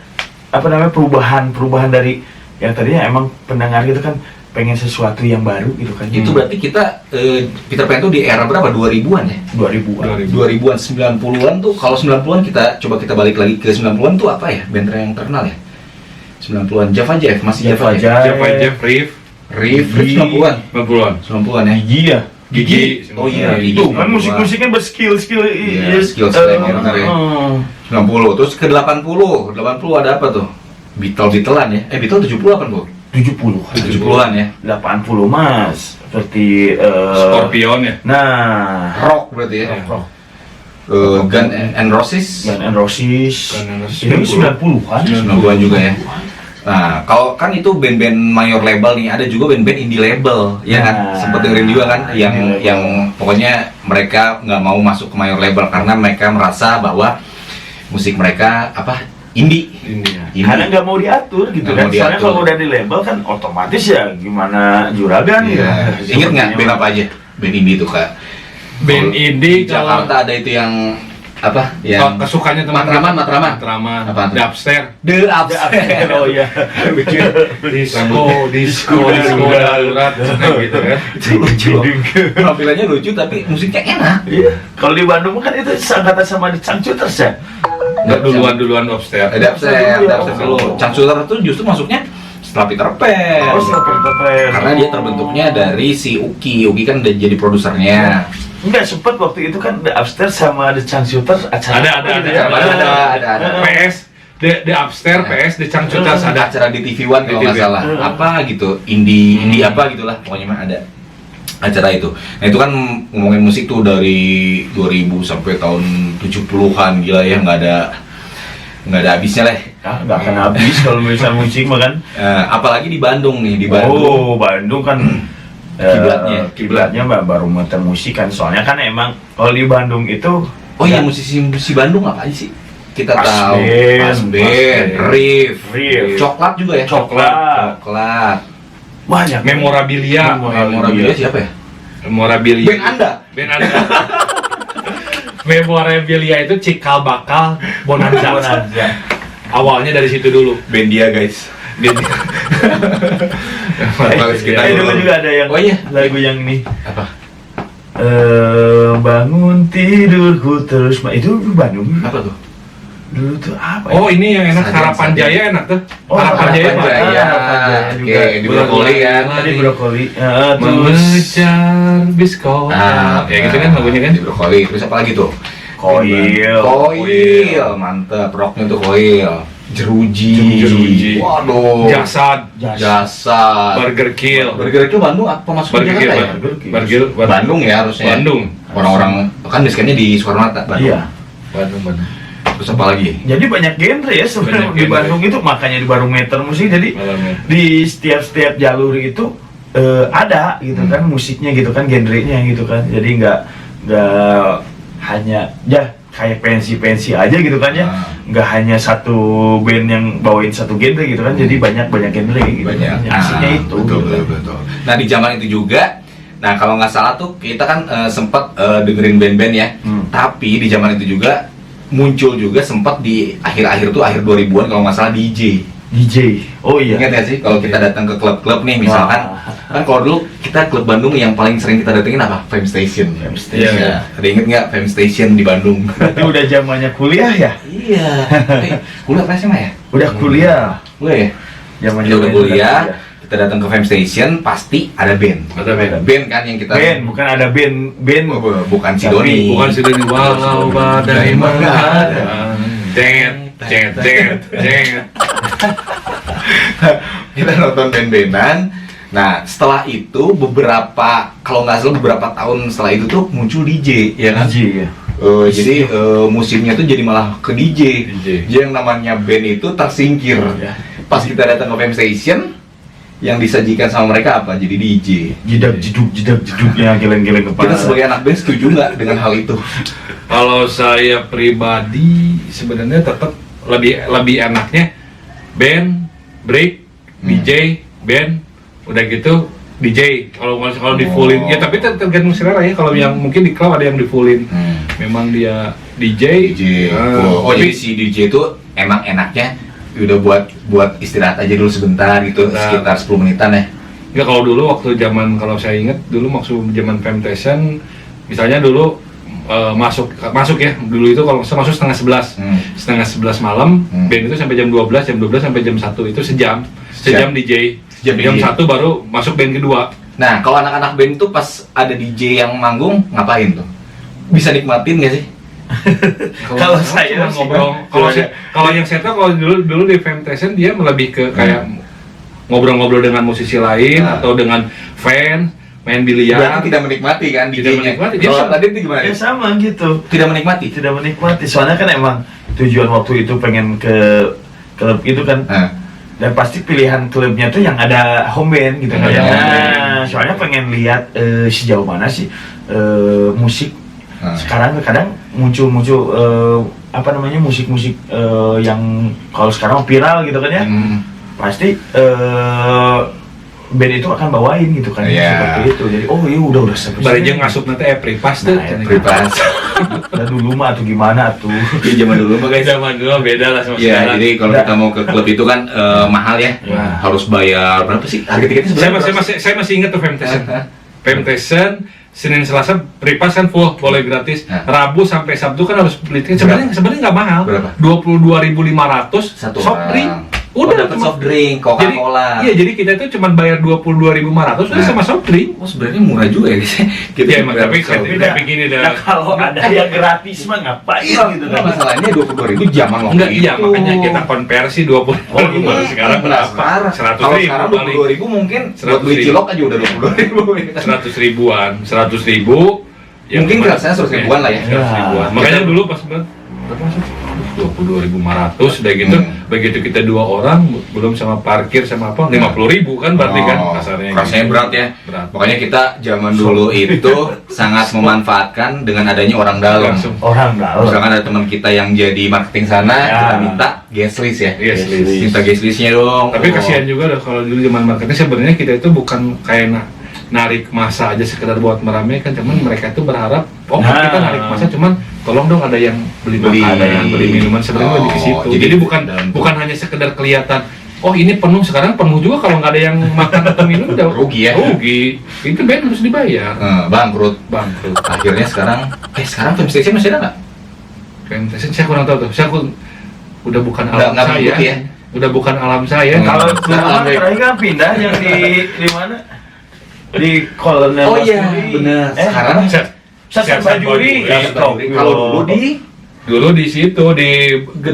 apa namanya perubahan dari yang tadinya emang pendengar gitu kan pengen sesuatu yang baru gitu kan. itu berarti kita Peter Pan tuh di era berapa? 2000-an ya? 2000-an. 2000-an, 90-an tuh, kalau 90-an kita balik lagi ke 90-an tuh apa ya? Band yang terkenal ya? 90-an, Java Jive, masih Java Jive. Java Jeff Riff 90-an. 90-an. 90-an ya? Gigi ya. Gigi. Oh iya, Gigi. Itu kan musik-musiknya berskill-skill Iya, skill slang ya, benar ya. 90, terus ke 80 ada apa tuh? Beatle-Beatlean ya? Beatle 70 80? 70-an ya? 80 mas seperti Scorpion ya. nah Rock berarti ya? rock Gun and Roses? Guns N' Roses Guns N' Roses itu 90-an 90-an juga ya? Nah, kalau kan itu band-band mayor label nih, ada juga band-band indie label, ya kan? Nah, Sempet dengerin juga kan, yang pokoknya mereka nggak mau masuk ke mayor label karena mereka merasa bahwa musik mereka indie. Karena nggak mau diatur gitu Nggak kan. mau Soalnya diatur. kalau udah di label kan otomatis ya gimana juragan Iya. ya. Ingat nggak band apa aja? Band indie itu Kak. Band Kalau indie di Jakarta ada itu yang apa? Yang kesukaannya teman Matraman. Apa tuh? Dubstep, The Upstairs. Oh iya. disco darurat, gitu kan. Itu lucu. Penampilannya lucu tapi musiknya enak. Iya. Kalau di Bandung kan itu seangkatan sama di Cangcuters ya. Nggak duluan Dubstep. Ada Upstairs dulu. Cangcuter itu justru masuknya setelah Peter Pan. Oh, Super. Karena dia terbentuknya dari si Uki. Uki kan udah jadi produsernya. Enggak sempet waktu itu kan The Upstairs sama The Cangcuters acara apa gitu ya? Ada. PS, The Upstairs, PS, The Cangcuters Ada ada. acara di TV One kalau Di nggak TV. salah. Apa gitu, indie apa gitulah, pokoknya mah ada acara itu. Nah itu kan ngomongin musik tuh dari 2000 sampai tahun 70-an, gila ya, nggak ada habisnya lah. Nggak akan habis kalau misal musik mah kan. Apalagi di Bandung nih, di Bandung. Oh, Bandung kan Kiblatnya. baru muter musik kan. Soalnya kan emang kalau di Bandung itu Oh iya, musisi Bandung apa aja sih? Kita Pas tahu Band, Pas Band, Riff, Riff. Coklat juga ya? Coklat. banyak. Memorabilia. Memorabilia siapa ya? Memorabilia. Band Anda. Band Anda. Memorabilia itu cikal bakal Bonanza. Awalnya dari situ dulu. Band dia guys. Band. Bagus kita Dulu dulu. juga ada yang Oh iya. lagu yang ini. Apa? Bangun tidurku terus itu Bandung. Apa tuh? Dulu tuh apa? Oh ini yang enak, Saja, Harapan saja. Jaya enak tuh. Oh, Harapan Jaya Harapan Pak. Jaya. Harapan Jaya juga. Oke, di Brokoli kan. Tadi brokoli. Terus Mengejar biskop. Ya gitu kan lagunya kan. Di Brokoli. Terus apa lagi tuh? Koil. Mantep. Rocknya tuh Koil. Jeruji. Jeruji. Waduh. Jasad. Jasad. Burger Kill. Burger itu Bandung apa masuk Burger Kill. Jakarta ya? Burger. Bandung ya harusnya. Bandung. Orang-orang kan basecamp-nya di Soekarno-Hatta. Bandung. Iya. Bandung. Terus apa lagi? Jadi banyak genre ya sebenarnya Banyak di genre. Bandung itu, makanya di barometer musik jadi di setiap jalur itu ada gitu kan musiknya gitu kan, genrenya gitu kan. Jadi nggak hanya ya kayak pensi aja gitu kan ya. Nggak hanya satu band yang bawain satu genre gitu kan. Jadi banyak genre gitu. Banyak. Aslinya itu. Betul, gitu. betul. Nah di zaman itu juga, nah kalau nggak salah tuh kita kan sempat dengerin band-band ya. Tapi di zaman itu juga muncul juga sempat di akhir-akhir tuh akhir 2000-an kalau nggak salah DJ. Oh iya. Ingat ya sih kalau kita datang ke klub-klub nih misalkan, kan kalau dulu kita klub Bandung yang paling sering kita datengin apa? Fame Station. Iya. Ada inget nggak Fame Station di Bandung? Itu udah zamannya kuliah ya? Iya. Kuliah apa SMA ya? Udah kuliah. Kuliah ya? Zamannya Kita udah kuliah, kita datang ke Fame Station pasti ada band. Ada band. Band kan yang kita Band, bukan ada band. bukan si Tapi Doni. Bukan si Doni. Walau badai menghadang. Jet. Kita nonton band-bandan. Nah, setelah itu kalau nggak salah beberapa tahun setelah itu tuh muncul DJ, ya kan? DJ ya. Jadi musimnya tuh jadi malah ke DJ. DJ. Jadi yang namanya band itu tersingkir. Ya. Pas kita datang ke Fame Station, yang disajikan sama mereka apa? Jadi DJ. Jidak jeduknya geleng-geleng kepala. Kita sebagai anak band setuju nggak dengan hal itu? Kalau saya pribadi sebenarnya tetap lebih enaknya band, break, DJ, band, udah gitu DJ. Kalau di fullin ya, tapi tergantung selera ya. Kalau yang mungkin di club ada yang di fullin, memang dia DJ. Jadi si DJ itu emang enaknya udah buat istirahat aja dulu sebentar gitu, sekitar 10 menitan ya. Ya kalau dulu waktu zaman, kalau saya ingat dulu waktu zaman Femtation, misalnya dulu masuk ya, dulu itu kalau masuk setengah 11 malam, band itu sampai jam 12 sampai jam 1 itu sejam DJ. Jam 1 baru masuk band kedua. Nah, kalau anak-anak band itu pas ada DJ yang manggung ngapain tuh? Bisa nikmatin gak sih? Kalau saya ngobrol, kalau yang saya tahu, kalau dulu di Femtation dia lebih ke kayak ngobrol-ngobrol dengan musisi lain atau dengan fans, main biliar. Berarti tidak menikmati kan Tidak DJ-nya? menikmati. Kalau tadi itu gimana? Ya sama gitu. Tidak menikmati? Tidak menikmati. Soalnya kan emang tujuan waktu itu pengen ke klub itu kan. Dan pasti pilihan klubnya tuh yang ada home band gitu kan. Soalnya pengen lihat sejauh mana sih musik sekarang kadang muncul apa namanya musik-musik yang kalau sekarang viral gitu kan ya, pasti band itu akan bawain gitu kan, seperti itu. Jadi iya udah sampai Bari jeung ngasup nanti pripas tuh. Pripas. Dan dulu mah atau gimana tuh? Di zaman dulu mah guys. Zaman dulu beda lah sama Ya, sekarang. jadi kalau kita mau ke klub itu kan mahal ya. Harus bayar berapa sih? Harga tiketnya sebenarnya? Saya masih ingat tuh Femtation Senin Selasa pripas kan full, boleh gratis. Rabu sampai Sabtu kan harus beli tiket. Sebenarnya nggak mahal. Berapa? 22.500 Satu soft drink. orang. Udah dapat soft drink, Coca-Cola. Jadi kita itu cuma bayar 22.500 udah sama soft drink. Oh, sebenarnya murah juga ya guys. Kita Ya emang tapi gini Nah, kalau ada yang gratis mah ngapain gitu kan? Masalahnya 22.000 zaman waktu Enggak, iya itu. makanya kita konversi 20.000 sekarang berapa? 100 Kalau ribu sekarang paling. 22.000 mungkin buat 100.000. beli cilok aja udah 22.000. 100 ribuan, 100 ribu. Mungkin kerasanya 100 ribuan lah ya. 100 ribuan. Makanya dulu pas berapa masuk? 22.500 udah gitu. Begitu kita 2 orang belum sama parkir sama apa 50.000 kan berarti kan kasarnya. Rasanya gitu. berat ya. Berat. Makanya kita zaman dulu itu sangat memanfaatkan dengan adanya orang dalam. Langsung. Orang dalam. Misalkan ada teman kita yang jadi marketing sana, kita minta guest list ya. Guest list. Minta guest listnya dong. Tapi kasihan juga loh kalau dulu zaman marketing sebenarnya kita itu bukan kayak narik masa aja sekedar buat meramaikan, cuman mereka itu berharap kita narik masa, cuman tolong dong ada yang beli makanan, beli minuman, sebenarnya lebih ke situ. Jadi bukan hanya sekedar kelihatan ini penuh, sekarang penuh juga kalau nggak ada yang makan atau minum udah rugi ya. Rugi. Itu band harus dibayar. Bangkrut. Akhirnya sekarang Film Station masih ada nggak? Film Station saya kurang tahu tuh. Udah bukan alam Nggak saya. mengikuti ya? Udah bukan alam saya. Kalau sekarang terakhir kan pindah yang di mana? Di Kolonel. Oh iya, benar. Sekarang Sasan Bajuri. kalau dulu di situ di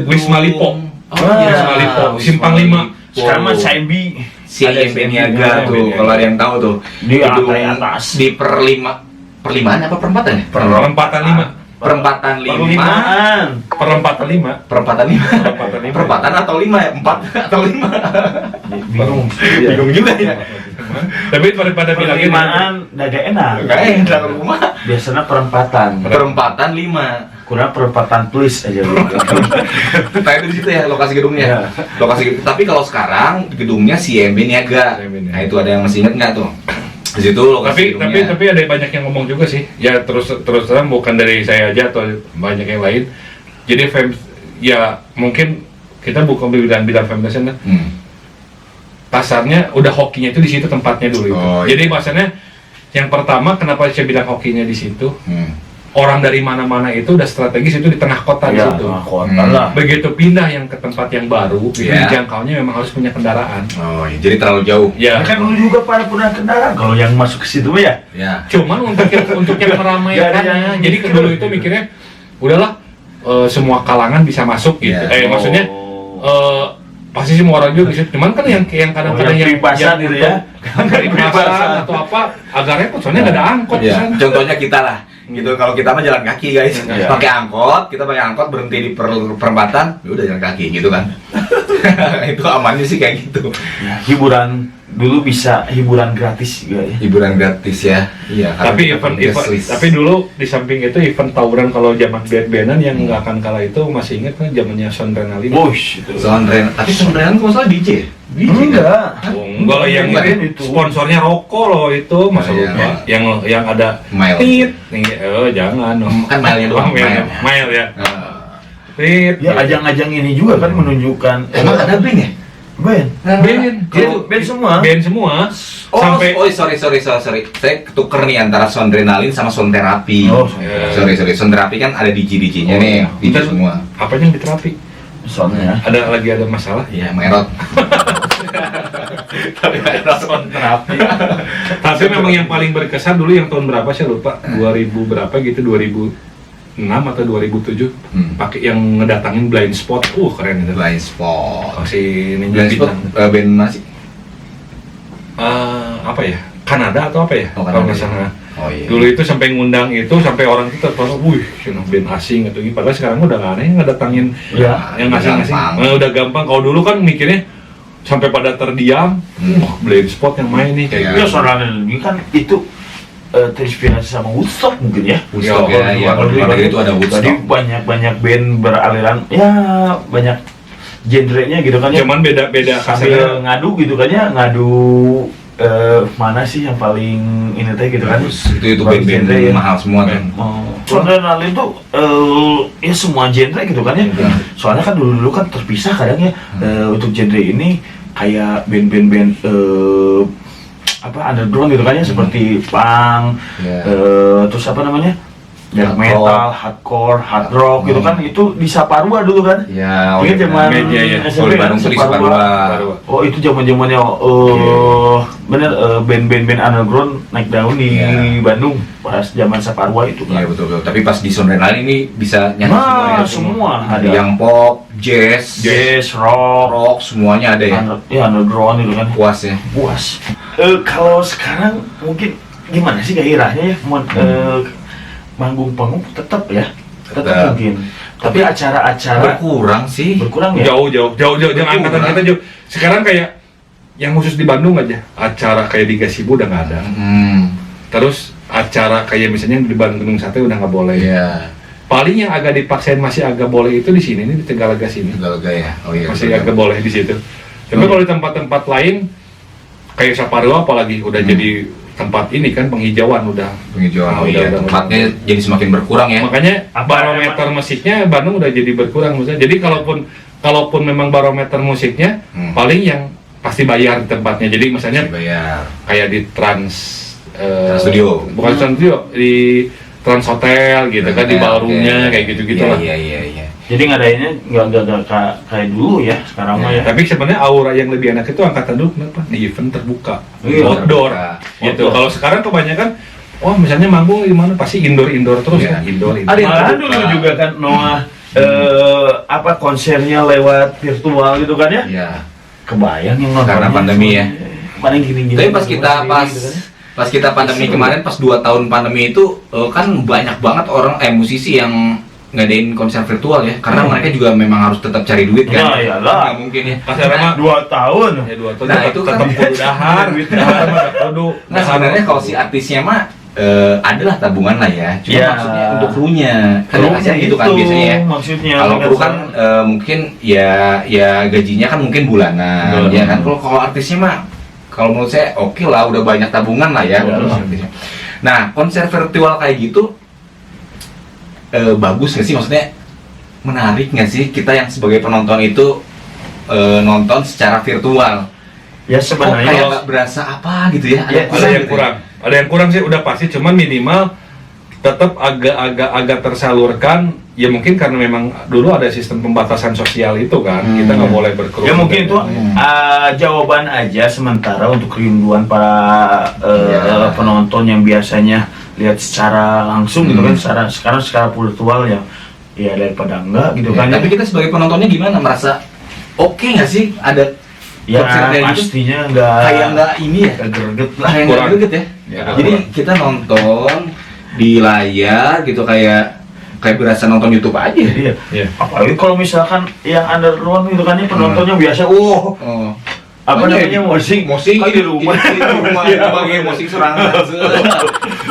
Wisma Lipo. Wisma Lipo, Simpang 5. Sekarang mah Saimbi. CIMB Niaga tuh, kalau ada yang tahu tuh. Di gedung lantai atas. Di perlimaan apa perempatan ya? Perempatan 5. Perempatan 5. Perempatan 5. Perempatan 5. Perempatan atau 5 ya? 4 atau 5? Bingung juga ya. Tapi daripada bilangin Perlimaan daga enak. Enggak rumah. Biasanya perempatan. Perempatan 5. Kurang perempatan plus aja gitu. Nah itu di situ ya lokasi gedungnya. Tapi kalau sekarang gedungnya CIMB Niaga. Nah itu ada yang masih ingat nggak tuh? Di situ lokasi gedungnya. tapi ada banyak yang ngomong juga sih. Ya terus terang bukan dari saya aja atau banyak yang lain. Jadi ya mungkin kita bukan bilang Femdation lah. Pasarnya udah hokinya itu di situ tempatnya dulu itu. Jadi pasarnya yang pertama kenapa saya bilang hokinya di situ? Orang dari mana-mana itu udah strategis itu di tengah kota di situ. Begitu pindah yang ke tempat yang baru, itu dijangkaunya memang harus punya kendaraan. Jadi terlalu jauh. Ya. Kan dulu juga pada punya kendaraan kalau yang masuk ke situ ya. Cuman untuk yang meramaikannya. Jadi dulu itu mikirnya udahlah semua kalangan bisa masuk gitu. Maksudnya pasti semua orang juga bisa. Cuman kan yang kadang-kadang yang privasan gitu ya. Privasan atau apa agak repot soalnya nggak ada angkot di sana. Contohnya kita lah. Gitu kalau kita mah jalan kaki guys. Pakai angkot, kita pakai angkot berhenti di perempatan, ya udah jalan kaki gitu kan. Itu amannya sih kayak gitu. Hiburan dulu bisa hiburan gratis juga ya. Hiburan gratis ya. Iya. Tapi tapi dulu di samping itu event tawuran kalau zaman band-bandan yang nggak akan kalah itu masih ingat kan zamannya Sondrenalin. Wush, itu. Tapi Sondrenalin kalau salah DJ. Enggak. Enggak lah yang itu. Sponsornya rokok loh itu masa lupa. Yang ada Mile. Tit. Jangan. Kan mile-nya doang. Mile ya. Tit. Ya ajang-ajang ini juga kan menunjukkan. Emang ada band ya? Band semua. Sorry. Saya ketuker nih antara Sondrenalin sama Sonterapi. Sorry. Sonterapi kan ada DJ-nya nih, DJ semua. Apa yang diterapi? Soalnya Lagi ada masalah? Iya, merot. Tapi memang yang paling berkesan dulu yang tahun berapa saya lupa, 2000 berapa gitu, 2006 atau 2007 pakai yang ngedatangin Blind Spot. Keren itu. Blind Spot. Si Blind Spot band mana sih? Apa ya? Kanada atau apa ya? Kalau nggak salah. Iya. Dulu itu sampai ngundang itu sampai orang itu terpaksa, band asing atau gitu. Padahal sekarang udah nggak aneh ngedatangin yang asing-asing. Udah gampang. Kalau dulu kan mikirnya sampai pada terdiam, Blind Spot yang main nih kayak gitu. Soalnya ini kan itu terinspirasi sama Woodstock mungkin ya. Woodstock ya, ya, kalau di luar negeri itu ada Woodstock. Jadi banyak band beraliran, ya banyak genrenya gitu kan ya. Cuman beda-beda Sambil ngadu gitu kan ya, ngadu mana sih yang paling ini teh gitu kan. Itu Bagus band-band genre ya. mahal semua kan. Soalnya itu ya semua genre gitu kan ya. Iya. Soalnya kan dulu kan terpisah kadang ya untuk genre ini kayak band-band underground gitu kan ya, seperti punk, Iya. terus apa namanya, Hard dark metal, hardcore, hard rock gitu kan, itu di Saparua dulu kan. Ya, Ingat zaman Media, ya. Kalau di Bandung tuh di Saparua. Oh itu zaman-zamannya bener band-band underground naik daun di Iya. Bandung pas zaman Saparua itu Iya kan. betul. Tapi pas di Sondrenal ini bisa nyanyi Nah, semua ya. semua Ada ada. yang pop, jazz, rock, rock, semuanya ada ya. underground itu kan. Puas ya. Puas. Kalau sekarang mungkin gimana sih gairahnya ya? Manggung panggung tetap ya, Tetap. mungkin. Tapi acara-acara Berkurang sih. berkurang ya. jauh jangan angkatan kita jauh. Sekarang kayak yang khusus di Bandung aja, acara kayak di Gasibu udah nggak ada. Terus acara kayak misalnya di Bandung Sate udah nggak boleh. Iya. Paling yang agak dipaksain masih agak boleh itu di sini nih, di Tegalaga sini. Tegalaga ya. Oh iya. Masih Tegalaga. agak boleh di situ. Tapi kalau di tempat-tempat lain kayak Saparua apalagi udah jadi tempat ini kan penghijauan udah. Penghijauan. Oh iya. Udah. Tempatnya jadi semakin berkurang ya. Makanya Apa barometer musiknya Bandung udah jadi berkurang maksudnya. Jadi kalaupun memang barometer musiknya paling yang pasti bayar di tempatnya. Jadi misalnya Bayar. kayak di Trans Studio. bukan Trans Studio, di Trans Hotel gitu kan, di ballroomnya kayak gitu-gitu lah. Iya. Jadi ngadainnya nggak kayak dulu ya sekarang mah ya. Tapi sebenarnya aura yang lebih enak itu angkatan dulu kenapa? Di event terbuka, Iya, outdoor, terbuka. gitu. Outdoor. Kalau sekarang kebanyakan, misalnya manggung di mana pasti indoor terus Iya, kan. indoor. Ada yang Terbuka. dulu juga kan Noah konsernya lewat virtual gitu kan ya. Iya. Kebayang yang nontonnya Karena pandemi ya. Paling gini-gini. Tapi pas kita pas kita pandemi kemarin, pas 2 tahun pandemi itu kan banyak banget orang musisi yang ngadain konser virtual ya, karena mereka juga memang harus tetap cari duit kan. Ya, iyalah. Nggak mungkin ya. Kasarnya mah 2 tahun. ya 2 tahun Nah, itu kan- tetap kudu dahar, dahar mah kudu. Nah sebenarnya kalau si artisnya mah adalah tabungan lah ya, cuma Ya. maksudnya untuk krunya kan biasanya gitu kan biasanya ya. Maksudnya Kalau kru kan mungkin ya gajinya kan mungkin bulanan Bulanan. ya kan. Kalau artisnya mah kalau menurut saya oke lah, udah banyak tabungan lah ya Ya, untuk lah. artisnya. Nah konser virtual kayak gitu bagus nggak sih, maksudnya menarik nggak sih kita yang sebagai penonton itu nonton secara virtual? ya Kok sebenarnya kayak nggak berasa apa gitu ya? Ya, Ada yang gitu kurang. Ada yang kurang sih udah pasti, cuman minimal tetap agak tersalurkan. Ya mungkin karena memang dulu ada sistem pembatasan sosial itu kan, kita nggak boleh berkerumun. ya mungkin itu jawaban aja sementara untuk kerinduan para Iya. penonton yang biasanya lihat secara langsung gitu kan, sekarang secara virtual ya daripada enggak gitu Ya, kan ya. tapi kita sebagai penontonnya gimana, merasa oke nggak sih ada Ya konser kayak gitu? pastinya enggak Kayak nggak ini ya, enggak greget lah. kayak nggak kurang. greget ya. Ya, Jadi kurang. kita nonton di layar gitu, kayak berasa nonton YouTube aja. Iya. Iya. Apalagi kalau misalkan yang underground gitu kan ya penontonnya biasa Oh. apa Banyak namanya musik Musik kan di rumah. di rumah pakai musik serangan.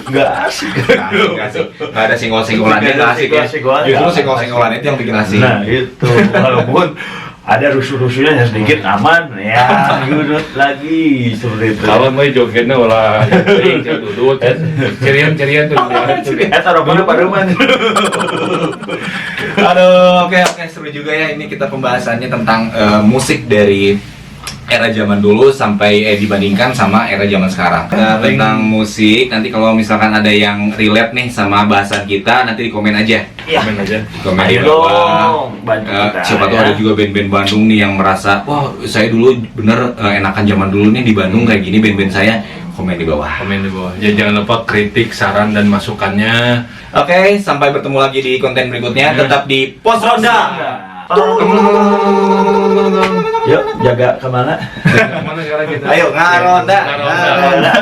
Enggak asik. Nggak ada senggol-senggolannya, nggak asik ya. Senggol-senggolan. Justru senggol-senggolan itu yang bikin asik. Nah itu walaupun ada rusuh-rusuhnya yang sedikit aman ya gudut lagi seperti itu. Kalau mau jogetnya ulah cering dudut, cerian tuh di taruh pada rumah. Aduh, oke seru juga ya ini kita pembahasannya tentang musik dari era zaman dulu sampai dibandingkan sama era zaman sekarang. Tentang musik, nanti kalau misalkan ada yang relate nih sama bahasan kita, nanti di komen aja. Komen aja. Komen Ayo di bawah. dong, bantu kita, Siapa tahu ya. ada juga band-band Bandung nih yang merasa, wah saya dulu bener enakan zaman dulu nih di Bandung kayak gini band-band saya. Komen di bawah. Komen di bawah. Ya jangan lupa kritik, saran dan masukannya. Oke, sampai bertemu lagi di konten berikutnya. Tetap di Pos Ronda. Yuk jaga kemana? Mana sekarang kita? Ayo ngaronda. Ngaronda.